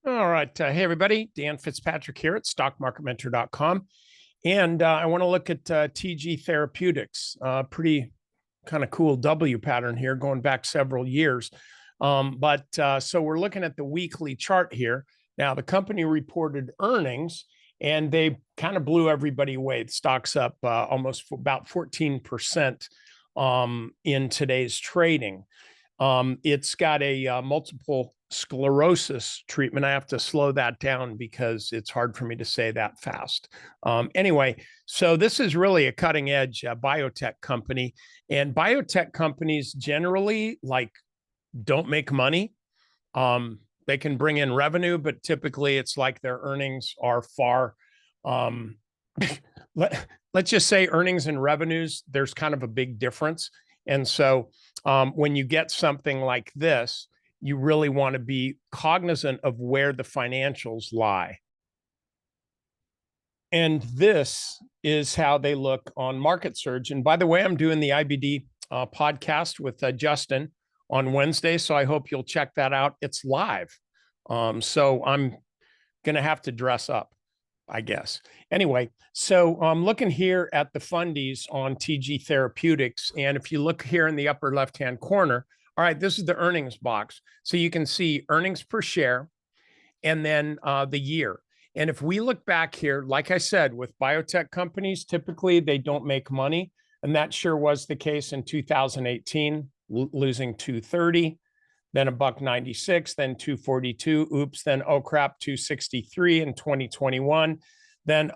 All right. Hey, everybody. Dan Fitzpatrick here at stockmarketmentor.com. And I want to look at TG Therapeutics. Pretty kind of cool W pattern here going back several years. So we're looking at the weekly chart here. Now, the company reported earnings and they kind of blew everybody away. The stock's up almost about 14% in today's trading. It's got a multiple sclerosis treatment. I have to slow that down because it's hard for me to say that fast. Anyway, so this is really a cutting edge biotech company, and biotech companies generally don't make money. They can bring in revenue, but typically it's like their earnings are far. Let's just say earnings and revenues, there's kind of a big difference. And so when you get something like this, you really want to be cognizant of where the financials lie. And this is how they look on Market Surge. And by the way, I'm doing the IBD podcast with Justin on Wednesday, so I hope you'll check that out. It's live. So I'm going to have to dress up, I guess. Anyway, so I'm looking here at the fundies on TG Therapeutics. And if you look here in the upper left-hand corner, all right, this is the earnings box. So you can see earnings per share and then the year. And if we look back here, like I said, with biotech companies, typically they don't make money. And that sure was the case in 2018, losing 230, then $1.96, then 242. Oops, then oh crap, 263 in 2021. Then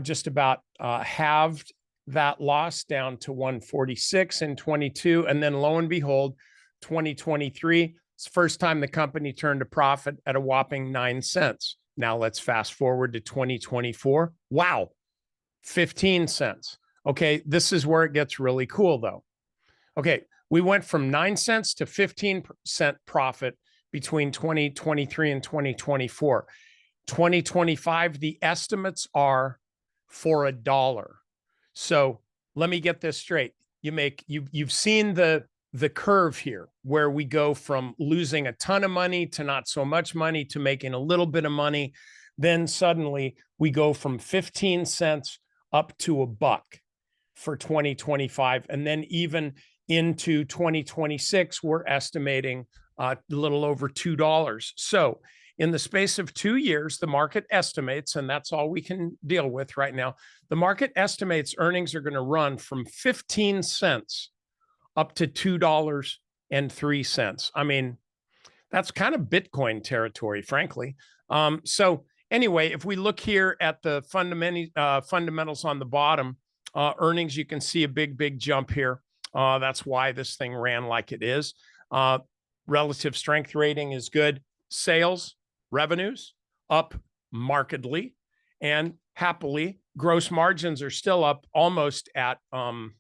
just about halved that loss down to 146 in 22. And then lo and behold, 2023, it's the first time the company turned a profit at a whopping 9 cents. Now let's fast forward to 2024. Wow, 15 cents. Okay, this is where it gets really cool though. Okay, we went from 9 cents to 15% profit between 2023 and 2024. 2025, the estimates are for $1. So let me get this straight. You've seen the curve here where we go from losing a ton of money to not so much money to making a little bit of money. Then suddenly we go from 15 cents up to $1 for 2025. And then even into 2026, we're estimating a little over $2. So in the space of 2 years, the market estimates, and that's all we can deal with right now, the market estimates earnings are going to run from 15 cents up to $2.03. I mean, that's kind of Bitcoin territory, frankly. So anyway, if we look here at the fundamentals on the bottom, earnings, you can see a big jump here. That's why this thing ran like it is. Relative strength rating is good. Sales, revenues up markedly, and happily, gross margins are still up almost at 90%.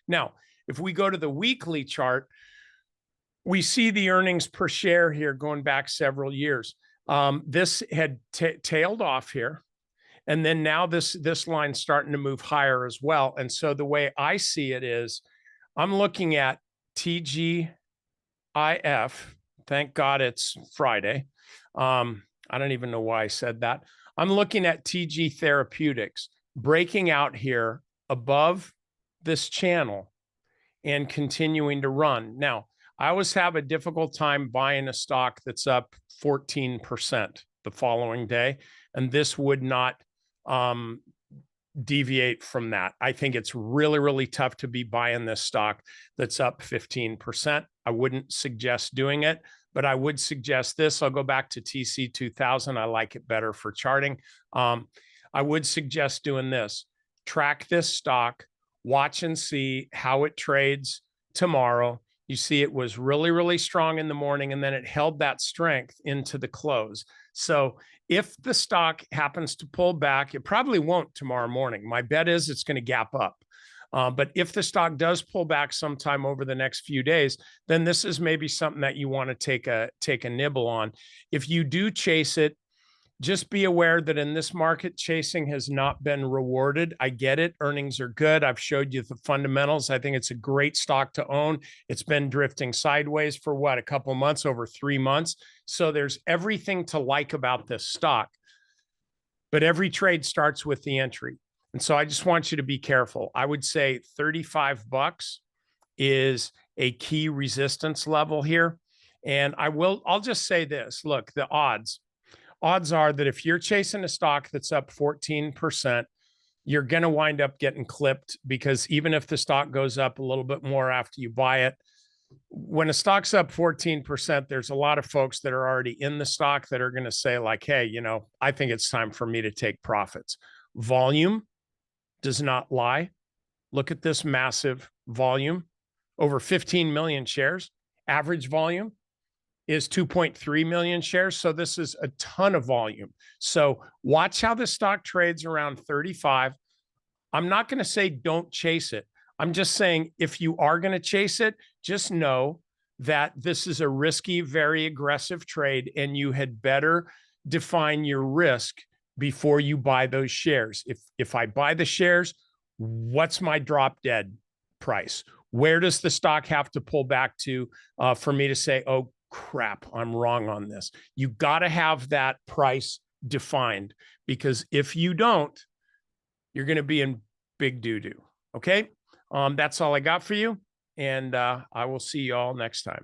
Now, if we go to the weekly chart, we see the earnings per share here going back several years. This had tailed off here. And then now this line's starting to move higher as well. And so the way I see it is I'm looking at TGIF. Thank God it's Friday. I don't even know why I said that. I'm looking at TG Therapeutics breaking out here above this channel and continuing to run. Now, I always have a difficult time buying a stock that's up 14% the following day, and this would not deviate from that. I think it's really tough to be buying this stock that's up 15%. I wouldn't suggest doing it, but I would suggest this. I'll go back to TC 2000. I like it better for charting. I would suggest doing this. Track this stock, watch and see how it trades tomorrow. You see it was really strong in the morning, and then it held that strength into the close. So if the stock happens to pull back, it probably won't tomorrow morning. My bet is it's going to gap up. But if the stock does pull back sometime over the next few days, then this is maybe something that you want to take a nibble on. If you do chase it, just be aware that in this market, chasing has not been rewarded. I get it. Earnings are good. I've showed you the fundamentals. I think it's a great stock to own. It's been drifting sideways for what, a couple months, over 3 months. So there's everything to like about this stock. But every trade starts with the entry. And so I just want you to be careful. I would say $35 is a key resistance level here. And I'll just say this. Look, the odds are that if you're chasing a stock that's up 14%, you're going to wind up getting clipped, because even if the stock goes up a little bit more after you buy it, when a stock's up 14%, there's a lot of folks that are already in the stock that are going to say like, hey, I think it's time for me to take profits. Volume does not lie. Look at this massive volume, over 15 million shares. Average volume is 2.3 million shares. So this is a ton of volume. So watch how the stock trades around 35. I'm not going to say don't chase it. I'm just saying if you are going to chase it, just know that this is a risky, very aggressive trade, and you had better define your risk before you buy those shares. If I buy the shares, what's my drop dead price? Where does the stock have to pull back to for me to say, oh, crap, I'm wrong on this? You got to have that price defined, because if you don't, you're going to be in big doo-doo. Okay. That's all I got for you. And I will see you all next time.